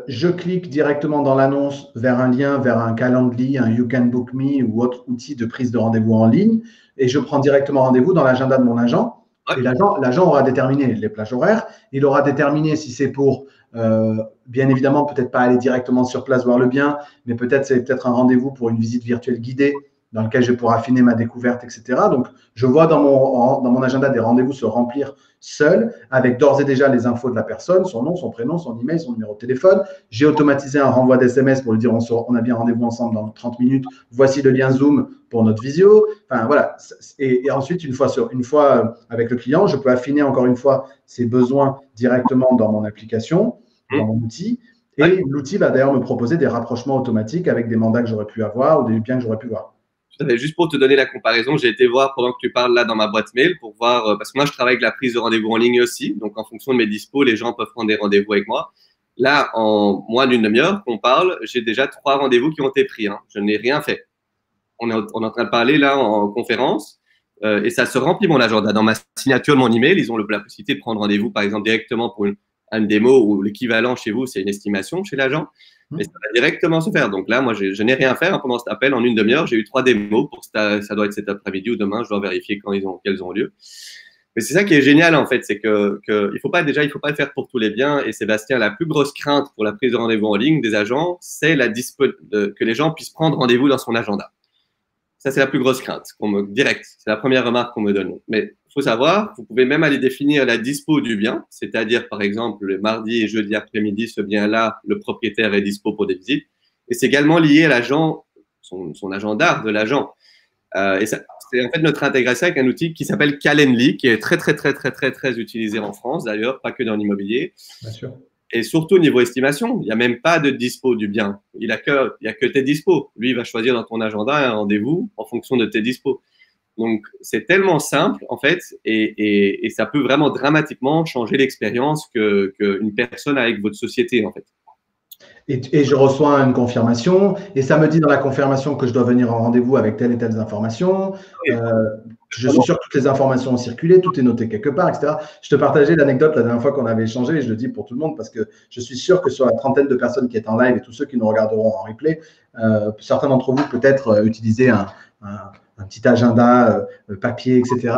je clique directement dans l'annonce vers un lien, vers un Calendly, un You Can Book Me ou autre outil de prise de rendez-vous en ligne et je prends directement rendez-vous dans l'agenda de mon agent. Ouais. Et l'agent aura déterminé les plages horaires. Il aura déterminé si c'est pour, bien évidemment, peut-être pas aller directement sur place voir le bien, mais peut-être c'est peut-être un rendez-vous pour une visite virtuelle guidée dans lequel je pourrai affiner ma découverte, etc. Donc, je vois dans mon agenda des rendez-vous se remplir seul, avec d'ores et déjà les infos de la personne, son nom, son prénom, son email, son numéro de téléphone. J'ai automatisé un renvoi d'SMS pour lui dire on a bien rendez-vous ensemble dans 30 minutes. Voici le lien Zoom pour notre visio. Enfin, voilà. Et ensuite, une fois avec le client, je peux affiner encore une fois ses besoins directement dans mon application, dans mon outil. Et l'outil va d'ailleurs me proposer des rapprochements automatiques avec des mandats que j'aurais pu avoir ou des biens que j'aurais pu voir. Juste pour te donner la comparaison, j'ai été voir pendant que tu parles là dans ma boîte mail pour voir, parce que moi je travaille avec la prise de rendez-vous en ligne aussi, donc en fonction de mes dispos, les gens peuvent prendre des rendez-vous avec moi. Là, en moins d'une demi-heure qu'on parle, j'ai déjà 3 rendez-vous qui ont été pris. Hein. Je n'ai rien fait. On est en train de parler là en conférence. et ça se remplit mon agenda. Dans ma signature de mon email, ils ont la possibilité de prendre rendez-vous, par exemple, directement pour une démo ou l'équivalent chez vous, c'est une estimation chez l'agent. Mais ça va directement se faire. Donc là, moi, je n'ai rien à faire pendant cet appel. En une demi-heure, j'ai eu 3 démos. Ça doit être cet après-midi ou demain. Je dois vérifier qu'elles ont lieu. Mais c'est ça qui est génial, en fait. C'est il faut pas le faire pour tous les biens. Et Sébastien, la plus grosse crainte pour la prise de rendez-vous en ligne des agents, c'est que les gens puissent prendre rendez-vous dans son agenda. Ça, c'est la plus grosse crainte direct. C'est la première remarque qu'on me donne. Mais il faut savoir, vous pouvez même aller définir la dispo du bien, c'est-à-dire, par exemple, le mardi et jeudi après-midi, ce bien-là, le propriétaire est dispo pour des visites. Et c'est également lié à l'agent, son agenda de l'agent. Et c'est en fait notre intégration avec un outil qui s'appelle Calendly, qui est très, très, très, très, très, très utilisé en France, d'ailleurs, pas que dans l'immobilier. Bien sûr. Et surtout, niveau estimation, il n'y a même pas de dispo du bien. Il n'y a que tes dispos. Lui, il va choisir dans ton agenda un rendez-vous en fonction de tes dispos. Donc, c'est tellement simple, en fait, et ça peut vraiment dramatiquement changer l'expérience qu'une personne a avec votre société, en fait. Et je reçois une confirmation, et ça me dit dans la confirmation que je dois venir en rendez-vous avec telle et telle information. Je suis sûr que toutes les informations ont circulé, tout est noté quelque part, etc. Je te partageais l'anecdote la dernière fois qu'on avait échangé, et je le dis pour tout le monde parce que je suis sûr que sur la trentaine de personnes qui est en live et tous ceux qui nous regarderont en replay, certains d'entre vous peut-être utiliser un petit agenda papier, etc.,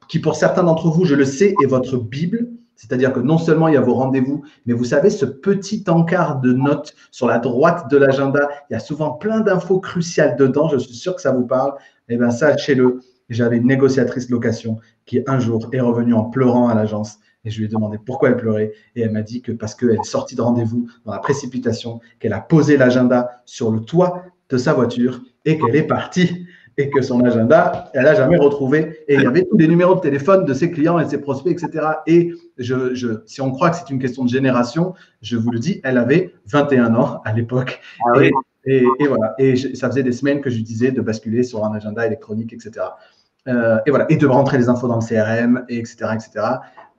qui pour certains d'entre vous, je le sais, est votre Bible. C'est-à-dire que non seulement il y a vos rendez-vous, mais vous savez, ce petit encart de notes sur la droite de l'agenda, il y a souvent plein d'infos cruciales dedans. Je suis sûr que ça vous parle. Eh bien, sachez-le, j'avais une négociatrice location qui un jour est revenue en pleurant à l'agence et je lui ai demandé pourquoi elle pleurait. Et elle m'a dit que parce qu'elle est sortie de rendez-vous dans la précipitation, qu'elle a posé l'agenda sur le toit de sa voiture et qu'elle est partie. Et que son agenda, elle n'a jamais retrouvé. Et il y avait tous les numéros de téléphone de ses clients et de ses prospects, etc. Et si on croit que c'est une question de génération, je vous le dis, elle avait 21 ans à l'époque. Ah oui. Et voilà. Et ça faisait des semaines que je lui disais de basculer sur un agenda électronique, etc. Et voilà. Et de rentrer les infos dans le CRM, et etc. etc.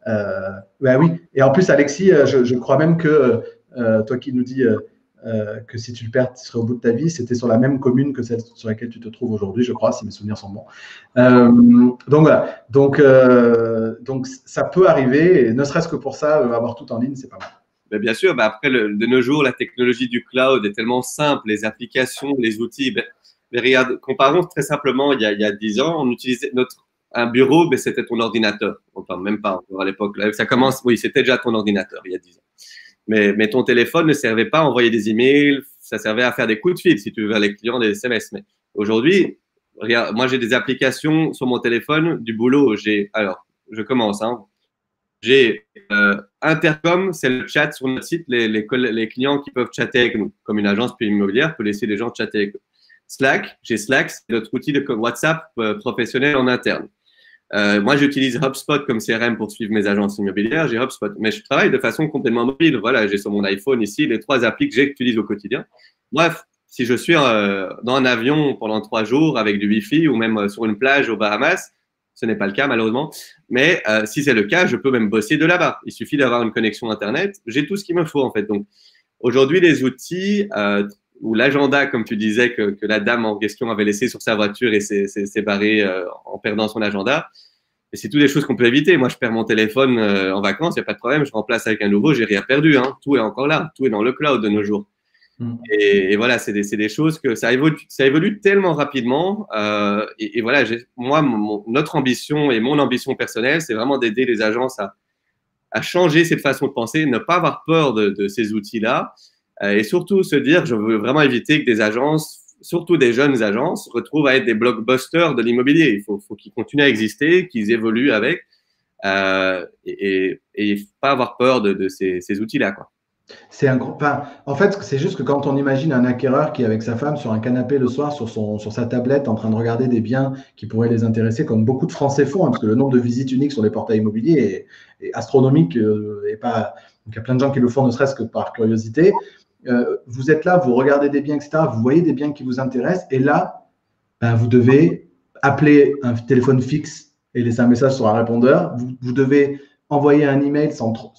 Ben oui. Et en plus, Alexis, je crois même que toi qui nous dis que si tu le perds, tu serais au bout de ta vie. C'était sur la même commune que celle sur laquelle tu te trouves aujourd'hui, je crois, si mes souvenirs sont bons. Donc voilà. Donc ça peut arriver, et ne serait-ce que pour ça, avoir tout en ligne, c'est pas mal. Mais bien sûr, après, de nos jours, la technologie du cloud est tellement simple, les applications, les outils. Mais regarde, comparons très simplement, il y a 10 ans, on utilisait un bureau, mais c'était ton ordinateur. Enfin, même pas à l'époque. Ça commence, oui, c'était déjà ton ordinateur il y a 10 ans. Mais ton téléphone ne servait pas à envoyer des emails, ça servait à faire des coups de fil si tu veux vers les clients, des SMS. Mais aujourd'hui, regarde, moi j'ai des applications sur mon téléphone du boulot. Alors, je commence. J'ai Intercom, c'est le chat sur notre site, les clients qui peuvent chatter avec nous, comme une agence immobilière peut laisser les gens chatter avec eux. Slack, j'ai Slack, c'est notre outil de WhatsApp professionnel en interne. Moi, j'utilise HubSpot comme CRM pour suivre mes agences immobilières. J'ai HubSpot, mais je travaille de façon complètement mobile. Voilà, j'ai sur mon iPhone ici les 3 applis que j'utilise au quotidien. Bref, si je suis dans un avion pendant 3 jours avec du Wi-Fi ou même sur une plage aux Bahamas, ce n'est pas le cas malheureusement, mais si c'est le cas, je peux même bosser de là-bas. Il suffit d'avoir une connexion Internet. J'ai tout ce qu'il me faut en fait. Donc, aujourd'hui, les outils ou l'agenda, comme tu disais, que la dame en question avait laissé sur sa voiture et s'est barrée en perdant son agenda. Et c'est toutes des choses qu'on peut éviter. Moi, je perds mon téléphone en vacances, il n'y a pas de problème, je remplace avec un nouveau, j'ai rien perdu. Tout est encore là, tout est dans le cloud de nos jours. Et voilà, c'est des choses que ça évolue tellement rapidement. Et voilà, moi, notre ambition et mon ambition personnelle, c'est vraiment d'aider les agences à changer cette façon de penser, ne pas avoir peur de ces outils-là. Et surtout se dire, je veux vraiment éviter que des agences, surtout des jeunes agences, retrouvent à être des blockbusters de l'immobilier. Il faut qu'ils continuent à exister, qu'ils évoluent avec et pas avoir peur de ces outils-là, quoi. En fait, c'est juste que quand on imagine un acquéreur qui est avec sa femme sur un canapé le soir, sur sa tablette, en train de regarder des biens qui pourraient les intéresser, comme beaucoup de Français font, parce que le nombre de visites uniques sur les portails immobiliers est astronomique. Donc, il y a plein de gens qui le font, ne serait-ce que par curiosité. Vous êtes là, vous regardez des biens, etc. Vous voyez des biens qui vous intéressent. Et là, vous devez appeler un téléphone fixe et laisser un message sur un répondeur. Vous devez envoyer un email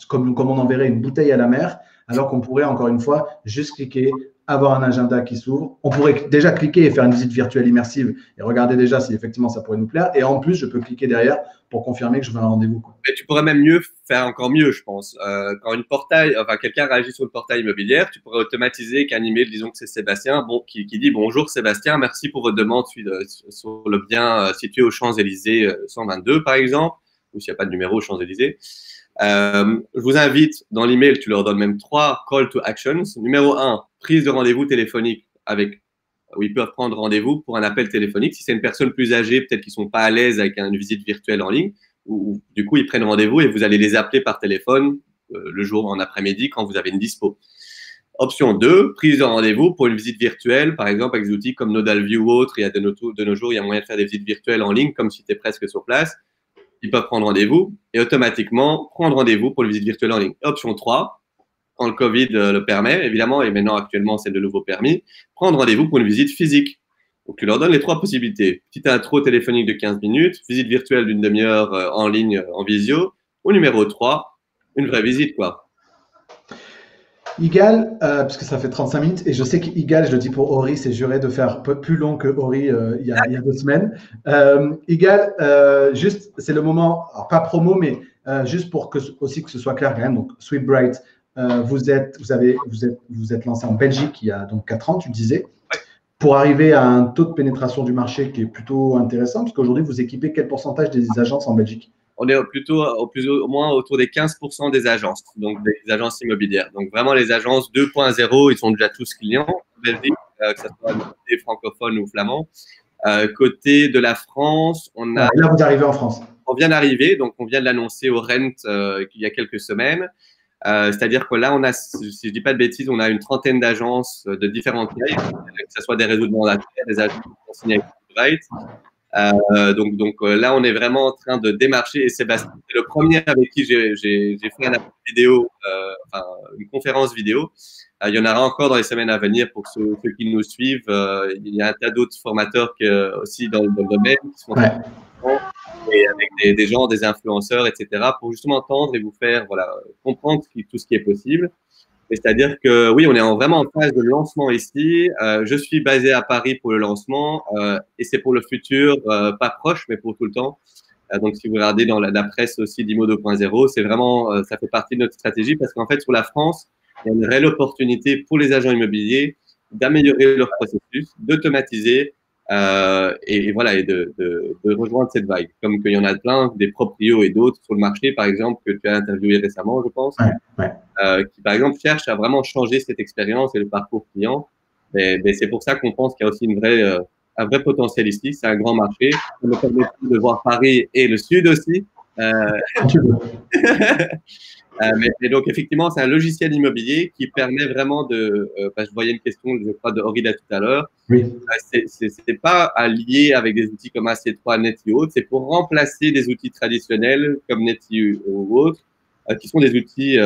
comme on enverrait une bouteille à la mer, alors qu'on pourrait, encore une fois, juste cliquer, avoir un agenda qui s'ouvre. On pourrait déjà cliquer et faire une visite virtuelle immersive et regarder déjà si effectivement ça pourrait nous plaire. Et en plus, je peux cliquer derrière pour confirmer que je veux un rendez-vous. Mais tu pourrais même mieux faire encore mieux, je pense. Quand quelqu'un réagit sur le portail immobilier, tu pourrais automatiser qu'un email, disons que c'est Sébastien, qui dit bonjour Sébastien, merci pour votre demande sur le bien situé aux Champs-Élysées 122 par exemple, ou s'il n'y a pas de numéro aux Champs-Élysées. Je vous invite dans l'email, tu leur donnes même 3 call to actions. Numéro 1, prise de rendez-vous téléphonique où ils peuvent prendre rendez-vous pour un appel téléphonique. Si c'est une personne plus âgée, peut-être qu'ils sont pas à l'aise avec une visite virtuelle en ligne, ou du coup ils prennent rendez-vous et vous allez les appeler par téléphone le jour en après-midi quand vous avez une dispo. Option 2, prise de rendez-vous pour une visite virtuelle, par exemple avec des outils comme NodalView ou autres. De nos jours, il y a moyen de faire des visites virtuelles en ligne comme si tu es presque sur place. Ils peuvent prendre rendez-vous et automatiquement prendre rendez-vous pour une visite virtuelle en ligne. Option 3, quand le Covid le permet, évidemment, et maintenant actuellement c'est de nouveau permis, prendre rendez-vous pour une visite physique. Donc tu leur donnes les 3 possibilités. Petite intro téléphonique de 15 minutes, visite virtuelle d'une demi-heure en ligne, en visio, ou numéro 3, une vraie visite, quoi. Igal, puisque ça fait 35 minutes, et je sais qu'Igal, je le dis pour Ori, c'est juré de faire plus long que Ori il y a 2 semaines. Igal, juste, c'est le moment, alors pas promo, mais juste pour aussi que ce soit clair quand même. Donc, Sweetbright, vous êtes lancé en Belgique il y a donc 4 ans, tu disais, pour arriver à un taux de pénétration du marché qui est plutôt intéressant, parce qu'aujourd'hui, vous équipez quel pourcentage des agences en Belgique? On est plutôt au moins autour des 15% des agences, donc des agences immobilières. Donc vraiment les agences 2.0, ils sont déjà tous clients en Belgique, que ce soit côté francophone ou flamand. Côté de la France, là vous arrivez en France. On vient d'arriver, donc on vient de l'annoncer au Rent il y a quelques semaines. C'est-à-dire que là, on a, si je dis pas de bêtises, on a une trentaine d'agences de différentes tailles, que ce soit des réseaux de mandataires, des agences qui sont signées avec Sweetbright. Donc là, on est vraiment en train de démarcher et Sébastien, c'est le premier avec qui j'ai fait un appel vidéo, une conférence vidéo. Il y en aura encore dans les semaines à venir pour ceux qui nous suivent. Il y a un tas d'autres formateurs aussi dans le domaine qui sont et avec des gens, des influenceurs, etc. pour justement entendre et vous faire comprendre tout ce qui est possible. C'est-à-dire que oui, on est vraiment en phase de lancement ici. Je suis basé à Paris pour le lancement et c'est pour le futur, pas proche, mais pour tout le temps. Donc, si vous regardez dans la presse aussi d'IMO 2.0, c'est vraiment, ça fait partie de notre stratégie parce qu'en fait, sur la France, il y a une réelle opportunité pour les agents immobiliers d'améliorer leur processus, d'automatiser et de rejoindre cette vague. Comme qu'il y en a plein, des proprios et d'autres sur le marché, par exemple, que tu as interviewé récemment, je pense. Qui, par exemple, cherchent à vraiment changer cette expérience et le parcours client. Mais c'est pour ça qu'on pense qu'il y a aussi un vrai potentiel ici. C'est un grand marché. Ça nous permet de voir Paris et le Sud aussi. Mais donc, effectivement, c'est un logiciel immobilier qui permet vraiment je voyais une question, je crois, de Horida tout à l'heure. Oui. C'est pas à lier avec des outils comme AC3, Neti ou autres. C'est pour remplacer des outils traditionnels comme Neti ou autres, qui sont des outils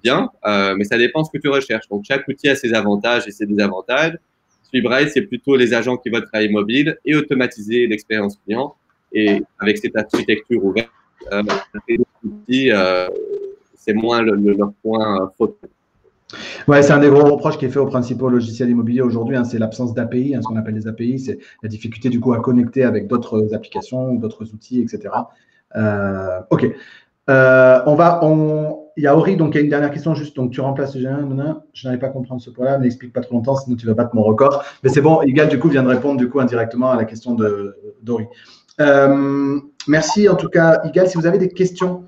bien, mais ça dépend ce que tu recherches. Donc, chaque outil a ses avantages et ses désavantages. Sweetbright, c'est plutôt les agents qui veulent travailler mobile et automatiser l'expérience client. Et avec cette architecture ouverte, les outils, c'est moins leur point faute. Ouais, c'est un des gros reproches qui est fait aux principaux logiciels immobiliers aujourd'hui, c'est l'absence d'API, ce qu'on appelle les API, c'est la difficulté du coup à connecter avec d'autres applications, d'autres outils, etc. Ok. Il y a Ori, donc il y a une dernière question, juste, donc tu remplaces, je n'arrive pas à comprendre ce point-là, mais explique pas trop longtemps, sinon tu vas battre mon record. Mais c'est bon, Igal, du coup, vient de répondre du coup indirectement à la question d'Ori. Merci en tout cas, Igal, si vous avez des questions,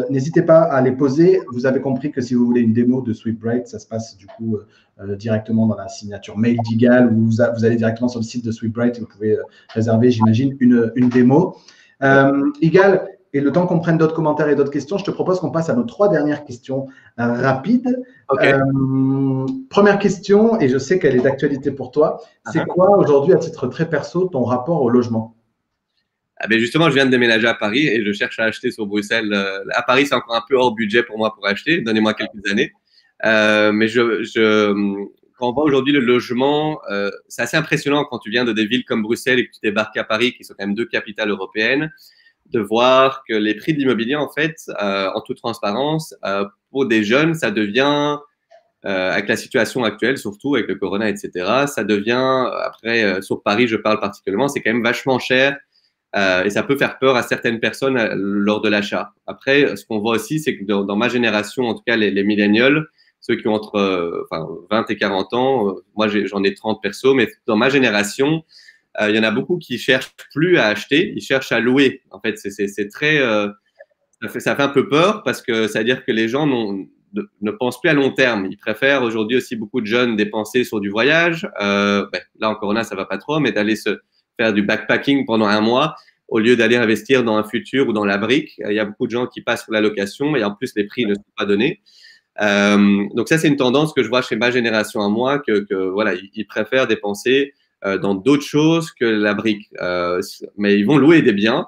n'hésitez pas à les poser. Vous avez compris que si vous voulez une démo de Sweetbright, ça se passe du coup directement dans la signature mail d'Igal, ou vous allez directement sur le site de Sweetbright et vous pouvez réserver, j'imagine, une démo. Igal, et le temps qu'on prenne d'autres commentaires et d'autres questions, je te propose qu'on passe à nos 3 dernières questions rapides. Okay. Première question, et je sais qu'elle est d'actualité pour toi, c'est quoi aujourd'hui, à titre très perso, ton rapport au logement? Justement, je viens de déménager à Paris et je cherche à acheter sur Bruxelles. À Paris, c'est encore un peu hors budget pour moi pour acheter. Donnez-moi quelques années. Mais quand on voit aujourd'hui le logement, c'est assez impressionnant quand tu viens de des villes comme Bruxelles et que tu débarques à Paris, qui sont quand même 2 capitales européennes, de voir que les prix de l'immobilier, en fait, en toute transparence, pour des jeunes, ça devient avec la situation actuelle, surtout avec le corona, etc., ça devient, après, sur Paris, je parle particulièrement, c'est quand même vachement cher et ça peut faire peur à certaines personnes lors de l'achat. Après, ce qu'on voit aussi, c'est que dans ma génération, en tout cas les millennials, ceux qui ont entre 20 et 40 ans, moi j'en ai 30 perso, mais dans ma génération, il y en a beaucoup qui cherchent plus à acheter, ils cherchent à louer. En fait, c'est très, ça fait un peu peur parce que ça veut dire que les gens ne pensent plus à long terme. Ils préfèrent aujourd'hui aussi beaucoup de jeunes dépenser sur du voyage. Là, en corona, ça va pas trop, mais d'aller se faire du backpacking pendant un mois au lieu d'aller investir dans un futur ou dans la brique. Il y a beaucoup de gens qui passent sur la location et en plus, les prix ne sont pas donnés. Donc ça, c'est une tendance que je vois chez ma génération à moi, que voilà, ils préfèrent dépenser dans d'autres choses que la brique. Mais ils vont louer des biens.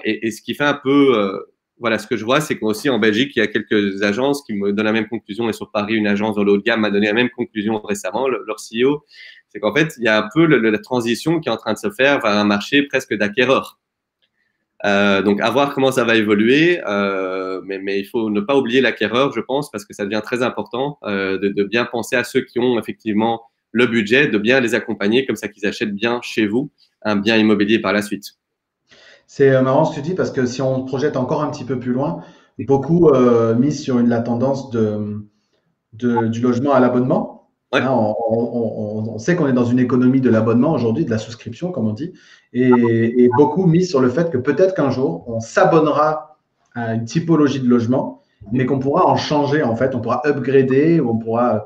Et ce qui fait un peu, voilà, ce que je vois, c'est qu'aussi en Belgique, il y a quelques agences qui me donnent la même conclusion. Et sur Paris, une agence dans le haut de gamme m'a donné la même conclusion récemment, leur CEO. C'est qu'en fait, il y a un peu la transition qui est en train de se faire vers un marché presque d'acquéreurs. Donc, à voir comment ça va évoluer, mais il faut ne pas oublier l'acquéreur, je pense, parce que ça devient très important de bien penser à ceux qui ont effectivement le budget, de bien les accompagner, comme ça qu'ils achètent bien chez vous un bien immobilier par la suite. C'est marrant ce que tu dis parce que si on projette encore un petit peu plus loin, beaucoup misent sur la tendance du logement à l'abonnement. Ouais. Hein, on sait qu'on est dans une économie de l'abonnement aujourd'hui, de la souscription, comme on dit, et beaucoup misent sur le fait que peut-être qu'un jour, on s'abonnera à une typologie de logement, mais qu'on pourra en changer, en fait, on pourra upgrader, ou on pourra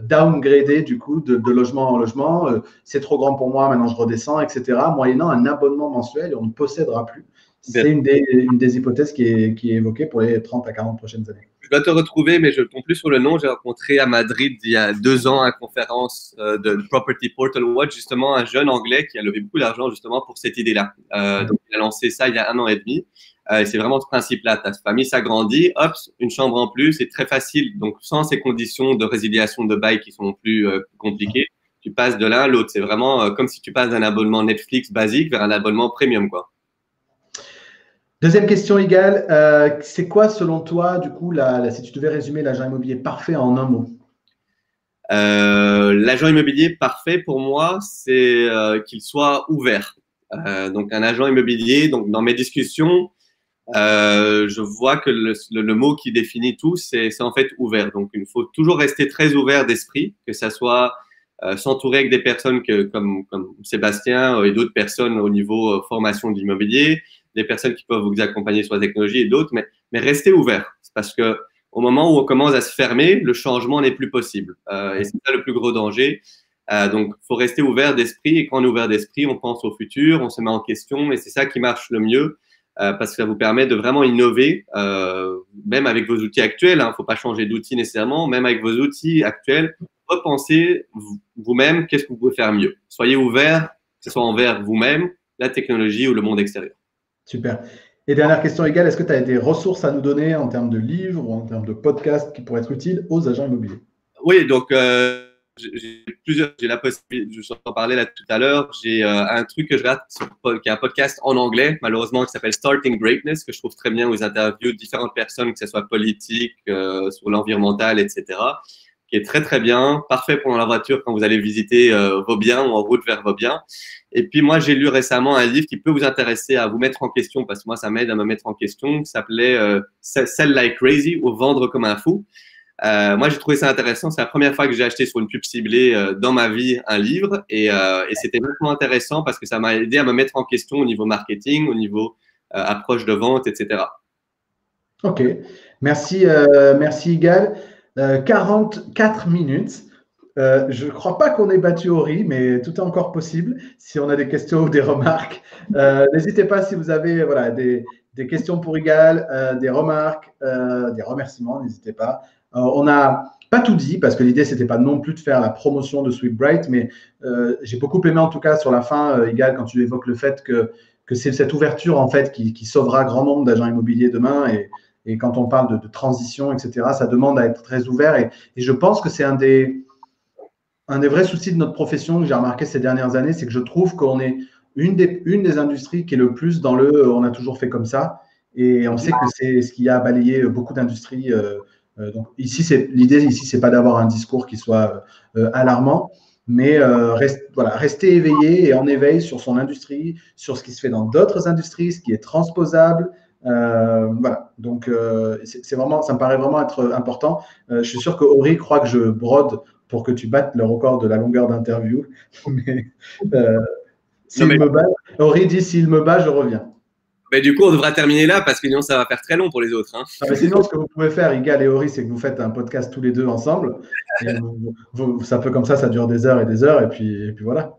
downgrader du coup de logement en logement. C'est trop grand pour moi, maintenant je redescends, etc. Moyennant un abonnement mensuel, et on ne possédera plus. C'est une des hypothèses qui est évoquée pour les 30 à 40 prochaines années. Je dois te retrouver, mais je ne tombe plus sur le nom. J'ai rencontré à Madrid il y a 2 ans à une conférence de Property Portal Watch, justement, un jeune Anglais qui a levé beaucoup d'argent justement pour cette idée-là. Donc, il a lancé ça il y a 1 an et demi. Et c'est vraiment ce principe-là. Ta famille s'agrandit, hop, une chambre en plus, c'est très facile. Donc, sans ces conditions de résiliation de bail qui sont plus compliquées, tu passes de l'un à l'autre. C'est vraiment comme si tu passes d'un abonnement Netflix basique vers un abonnement premium, quoi. Deuxième question, Igal. C'est quoi, selon toi, du coup, si tu devais résumer l'agent immobilier parfait en un mot? L'agent immobilier parfait pour moi, c'est qu'il soit ouvert. Donc, un agent immobilier, donc dans mes discussions, je vois que le mot qui définit tout, c'est en fait ouvert. Donc, il faut toujours rester très ouvert d'esprit, que ça soit s'entourer avec des personnes comme Sébastien et d'autres personnes au niveau formation de l'immobilier, des personnes qui peuvent vous accompagner sur la technologie et d'autres, mais restez ouvert. Parce que au moment où on commence à se fermer, le changement n'est plus possible. Et c'est ça le plus gros danger. Donc, il faut rester ouvert d'esprit. Et quand on est ouvert d'esprit, on pense au futur, on se met en question. Et c'est ça qui marche le mieux parce que ça vous permet de vraiment innover, même avec vos outils actuels. Il ne faut pas changer d'outils nécessairement. Même avec vos outils actuels, repensez vous-même qu'est-ce que vous pouvez faire mieux. Soyez ouvert, que ce soit envers vous-même, la technologie ou le monde extérieur. Super. Et dernière question, Igal, est-ce que tu as des ressources à nous donner en termes de livres ou en termes de podcasts qui pourraient être utiles aux agents immobiliers? Oui, donc j'ai la possibilité, je vous en parlais là tout à l'heure, j'ai un truc que je regarde qui est un podcast en anglais, malheureusement, qui s'appelle Starting Greatness, que je trouve très bien, où ils interviewent différentes personnes, que ce soit politique, sur l'environnemental, etc., qui est très, très bien, parfait pendant la voiture quand vous allez visiter vos biens ou en route vers vos biens. Et puis, moi, j'ai lu récemment un livre qui peut vous intéresser à vous mettre en question, parce que moi, ça m'aide à me mettre en question, qui s'appelait Sell Like Crazy ou Vendre comme un fou. Moi, j'ai trouvé ça intéressant. C'est la première fois que j'ai acheté sur une pub ciblée dans ma vie un livre et c'était vraiment intéressant parce que ça m'a aidé à me mettre en question au niveau marketing, au niveau approche de vente, etc. Ok, merci, merci Igal. 44 minutes. Je ne crois pas qu'on ait battu Ori, mais tout est encore possible. Si on a des questions ou des remarques, n'hésitez pas si vous avez voilà, des questions pour Igal, des remarques, des remerciements, n'hésitez pas. On n'a pas tout dit parce que l'idée, ce n'était pas non plus de faire la promotion de Sweetbright, mais j'ai beaucoup aimé en tout cas sur la fin, Igal, quand tu évoques le fait que c'est cette ouverture en fait qui sauvera grand nombre d'agents immobiliers demain et quand on parle de transition, etc., ça demande à être très ouvert et je pense que c'est un des vrais soucis de notre profession que j'ai remarqué ces dernières années, c'est que je trouve qu'on est une des industries qui est le plus dans on a toujours fait comme ça. Et on sait que c'est ce qui a balayé beaucoup d'industries Donc ici, l'idée ici, c'est pas d'avoir un discours qui soit alarmant, mais rester éveillé et en éveil sur son industrie, sur ce qui se fait dans d'autres industries, ce qui est transposable. Voilà, donc c'est vraiment, ça me paraît vraiment être important. Je suis sûr que Ori croit que je brode pour que tu battes le record de la longueur d'interview, mais s'il me bat, Ori dit s'il me bat, je reviens. Mais du coup, on devra terminer là parce que sinon, ça va faire très long pour les autres. Hein. Mais sinon, ce que vous pouvez faire, Igal et Ori, c'est que vous faites un podcast tous les deux ensemble. Et ça peut comme ça dure des heures et des heures, et puis voilà.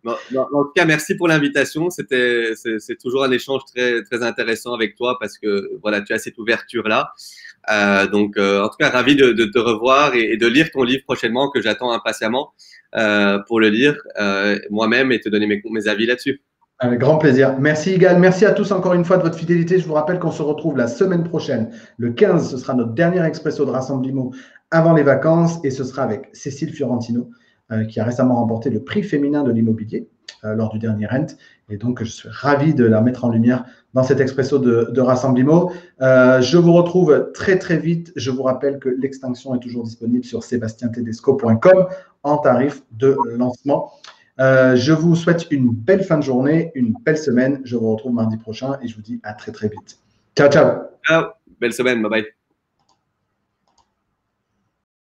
Bon, en tout cas, merci pour l'invitation. C'est toujours un échange très, très intéressant avec toi parce que voilà, tu as cette ouverture-là. Donc, en tout cas, ravi de te revoir et de lire ton livre prochainement que j'attends impatiemment pour le lire moi-même et te donner mes avis là-dessus. Avec grand plaisir. Merci Igal. Merci à tous encore une fois de votre fidélité. Je vous rappelle qu'on se retrouve la semaine prochaine. Le 15, ce sera notre dernier expresso de Rassemblimo avant les vacances et ce sera avec Cécile Fiorentino qui a récemment remporté le prix féminin de l'immobilier lors du dernier Rent. Et donc, je suis ravi de la mettre en lumière dans cet expresso de Rassemblimo. Je vous retrouve très, très vite. Je vous rappelle que l'extinction est toujours disponible sur sebastientedesco.com en tarif de lancement. Je vous souhaite une belle fin de journée, une belle semaine. Je vous retrouve mardi prochain et je vous dis à très, très vite. Ciao, ciao. Ciao. Belle semaine. Bye bye.